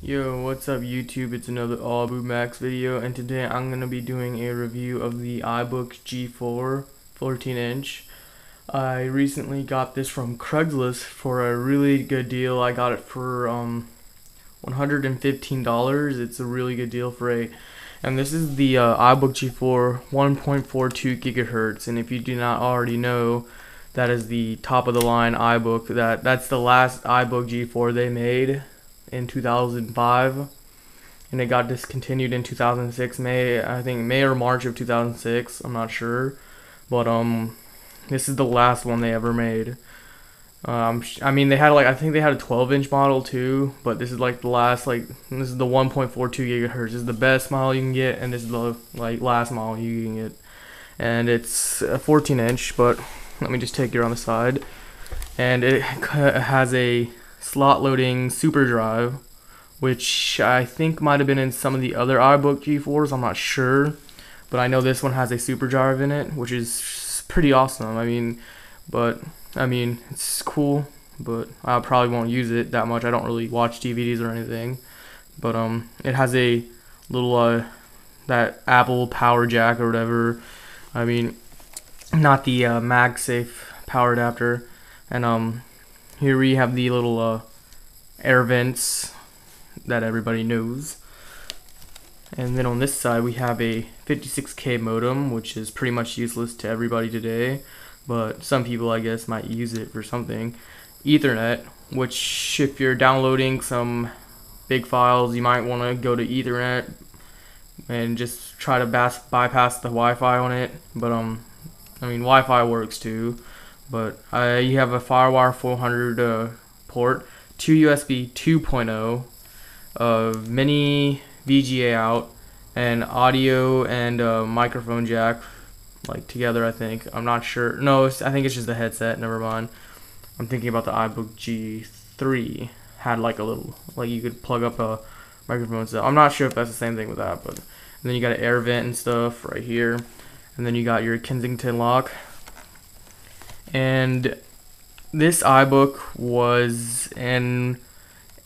Yo, what's up YouTube? It's another Ibook Max video, and today I'm going to be doing a review of the Ibook G4 14-inch. I recently got this from Craigslist for a really good deal. I got it for $115. It's a really good deal and this is the Ibook G4 1.42 gigahertz, and if you do not already know, that is the top of the line iBook. That's the last Ibook G4 they made in 2005, and it got discontinued in 2006, I think May or March of 2006, I'm not sure, but this is the last one they ever made. I mean, they had I think they had a 12-inch model too, but this is like the last, this is the 1.42 gigahertz. This is the best model you can get, and this is the last model you can get, and it's a 14-inch. But let me just take you around the side, and it has a slot loading super drive, which I think might have been in some of the other Ibook G4s, I'm not sure, but I know this one has a super drive in it, which is pretty awesome. I mean, it's cool, but I probably won't use it that much. I don't really watch DVDs or anything, but it has a little that Apple power jack or whatever. I mean, not the MagSafe power adapter, and here we have the little air vents that everybody knows. And then on this side we have a 56K modem, which is pretty much useless to everybody today, but some people I guess might use it for something. Ethernet, which if you're downloading some big files, you might want to go to Ethernet and just try to bypass the Wi-Fi on it. But I mean, Wi-Fi works too, but you have a FireWire 400 port, 2 USB 2.0, mini VGA out, and audio and microphone jack together, I think. I'm not sure. No, I think it's just the headset. Never mind. I'm thinking about the Ibook G3 had a little, you could plug up a microphone and stuff. I'm not sure if that's the same thing with that, but and then you got an air vent and stuff right here, and then you got your Kensington lock. And this iBook was running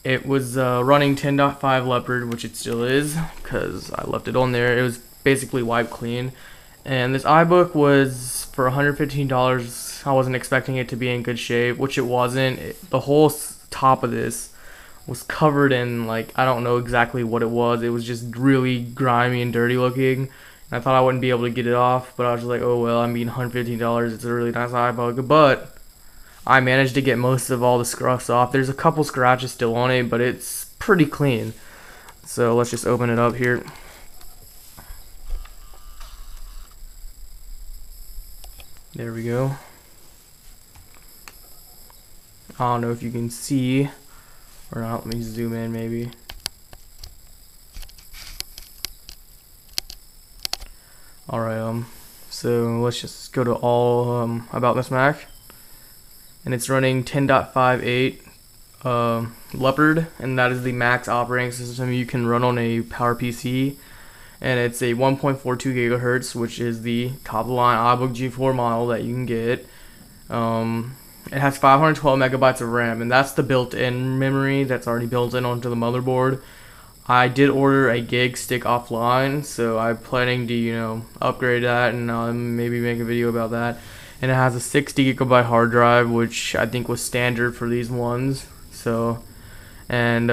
10.5 Leopard, which it still is because I left it on there. It was basically wiped clean, and this iBook was for $115. I wasn't expecting it to be in good shape, which it wasn't. The whole top of this was covered in I don't know exactly what it was. It was just really grimy and dirty looking. I thought I wouldn't be able to get it off, but I was just like, oh well, I'm being $115. It's a really nice iBook, but I managed to get most of all the scruffs off. There's a couple scratches still on it, but it's pretty clean. So let's just open it up here. There we go. I don't know if you can see or not. Let me zoom in maybe. Alright, so let's just go to all about this Mac, and it's running 10.58 Leopard, and that is the max operating system you can run on a PowerPC, and it's a 1.42 gigahertz, which is the top of the line Ibook G4 model that you can get. It has 512 megabytes of RAM, and that's the built-in memory that's already built in onto the motherboard. I did order a gig stick offline, so I'm planning to, upgrade that and maybe make a video about that. And it has a 60 gigabyte hard drive, which I think was standard for these ones. So, and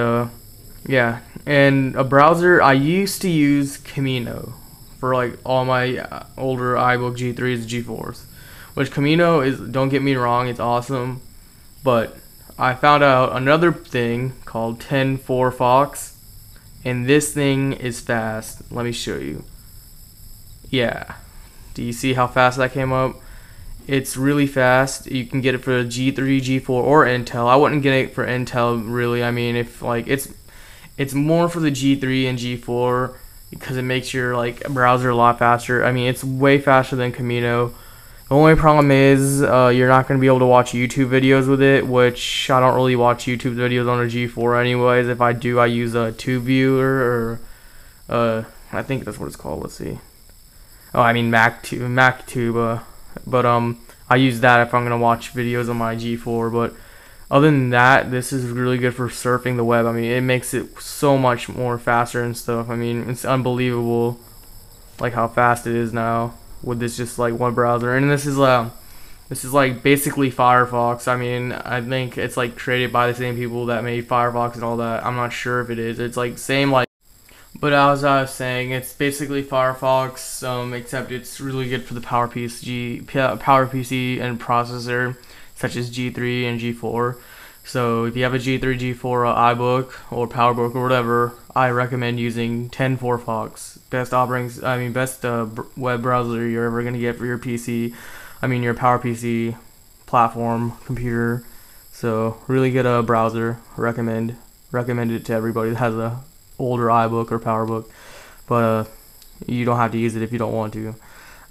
yeah, and a browser. I used to use Camino for all my older Ibook G3s, G4s, which Camino is. Don't get me wrong, it's awesome, but I found out another thing called 10.4 Fox. And this thing is fast. Let me show you. Yeah. Do you see how fast that came up? It's really fast. You can get it for G3, G4, or Intel. I wouldn't get it for Intel, really. I mean, if it's more for the G3 and G4 because it makes your browser a lot faster. I mean, it's way faster than Camino. The only problem is you're not going to be able to watch YouTube videos with it, which I don't really watch YouTube videos on a G4 anyways. If I do, I use a TubeViewer, or I think that's what it's called. Let's see. Oh, I mean MacTube. But I use that if I'm going to watch videos on my G4. But Other than that, this is really good for surfing the web. I mean, it makes it so much more faster and stuff. I mean, it's unbelievable, like how fast it is now with this just like one browser. And this is like basically Firefox. I mean, I think it's like created by the same people that made Firefox and all that. I'm not sure if it is. It's like same like. But as I was saying, it's basically Firefox, except it's really good for the PowerPC and processor, such as G3 and G4. So if you have a G3, G4 iBook or PowerBook or whatever, I recommend using 10.4 Fox. Best web browser you're ever gonna get for your PC. I mean your PowerPC platform computer. So really good browser. Recommend it to everybody that has a older iBook or PowerBook, but you don't have to use it if you don't want to.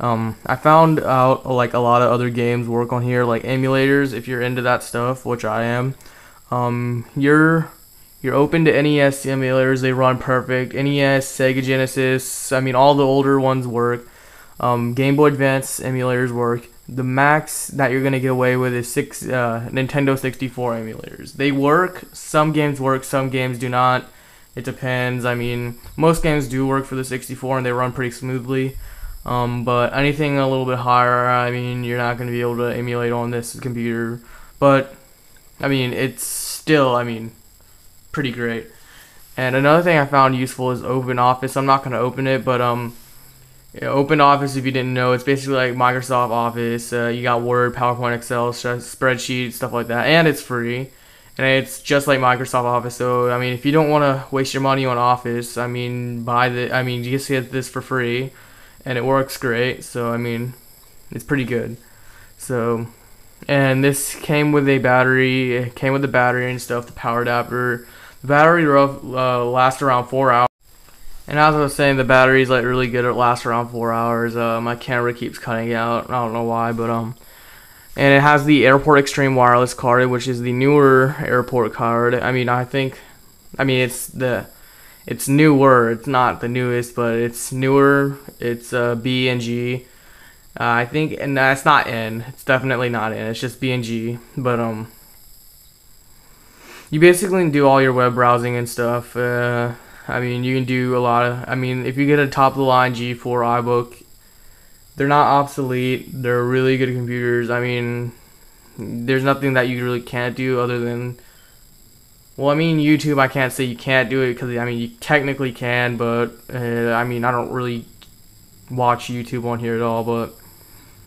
I found out like a lot of other games work on here, like emulators. If you're into that stuff, which I am, you're open to NES emulators. They run perfect. NES, Sega Genesis. I mean, all the older ones work. Game Boy Advance emulators work. The max that you're gonna get away with is Nintendo 64 emulators. They work. Some games work. Some games do not. It depends. I mean, most games do work for the 64 and they run pretty smoothly. But anything a little bit higher, I mean, you're not going to be able to emulate on this computer. But, I mean, it's still, I mean, pretty great. And another thing I found useful is OpenOffice. I'm not going to open it, but OpenOffice, if you didn't know, it's basically like Microsoft Office. You got Word, PowerPoint, Excel, spreadsheets, stuff like that. And it's free. And it's just like Microsoft Office. So I mean, if you don't want to waste your money on Office, I mean, you just get this for free, and it works great. So I mean, it's pretty good. So, and this came with a battery. It came with the battery and stuff, the power adapter. The battery lasts around 4 hours. And as I was saying, the battery's like really good. It lasts around 4 hours. My camera keeps cutting out. I don't know why, but and it has the Airport Extreme wireless card, which is the newer Airport card. I mean, it's newer. It's not the newest, but it's newer. It's B and G. I think, and that's not N. It's definitely not N. It's just B and G. But you basically do all your web browsing and stuff. I mean, you can do a lot of. I mean, if you get a top of the line G4 iBook, they're not obsolete. They're really good computers. I mean, there's nothing that you really can't do other than, well, I mean, YouTube, I can't say you can't do it because, I mean, you technically can, but, I mean, I don't really watch YouTube on here at all, but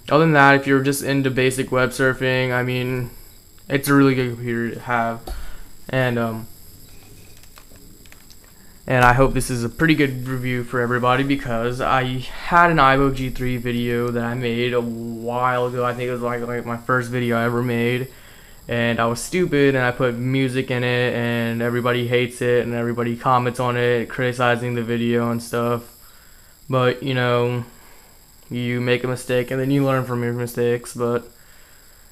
other than that, if you're just into basic web surfing, I mean, it's a really good computer to have, and I hope this is a pretty good review for everybody because I had an Ibook G3 video that I made a while ago. I think it was like my first video I ever made, and I was stupid and I put music in it and everybody hates it and everybody comments on it criticizing the video and stuff. But you know, you make a mistake and then you learn from your mistakes. But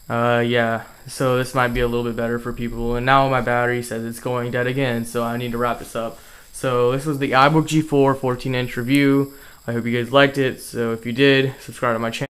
yeah, so this might be a little bit better for people. And now my battery says it's going dead again, so I need to wrap this up. So this was the Ibook G4 14-inch review. I hope you guys liked it. So if you did, subscribe to my channel.